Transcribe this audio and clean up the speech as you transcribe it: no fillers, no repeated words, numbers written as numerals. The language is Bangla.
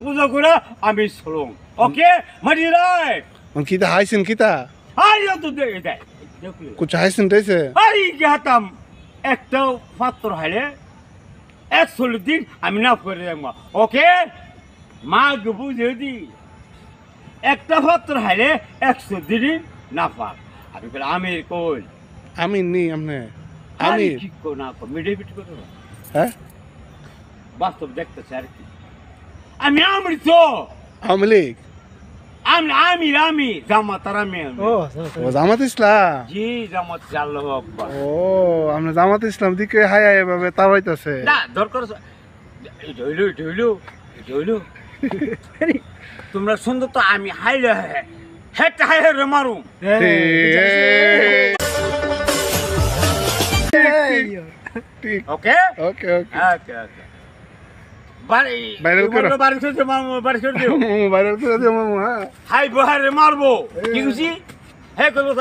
পূজা করে আমি চলুন ওকে মারি রাই Und kita heißen kita. আরে তো দেখ Kuch heißen diese. আরে কি হাতাম একটা পাত্র হাইলে 100 দিন আমি না করে দেব ওকে মা বুঝে দি একটা পাত্র হাইলে 100 দিন না পাক আমি বলে আমি কই Amin ni amne. আমি Amin. কি কো না কো মিডিয়েট করো Hä? বাস্তব দেখতেছ আর কি আমি আমি তো Amlik. আমি জামাতার আমি O Zamat Islam. জি জামাত আল্লাহু আকবার Oh, amne Zamat Islam dike haya ebabe tawaitase. না দরকার জইলু তোমরা সুন্দর তো আমি হাইলে হেট হাইরে মারু ঠিক ওকে Okay, okay. ওকে ওকে বাড়ি Viral করো। বাড়ি ছোট মামু বাড়ি ছোট দিও Viral করে দিও মামু হ্যাঁ হাই বহারে মারবো কি খুশি হে কইলো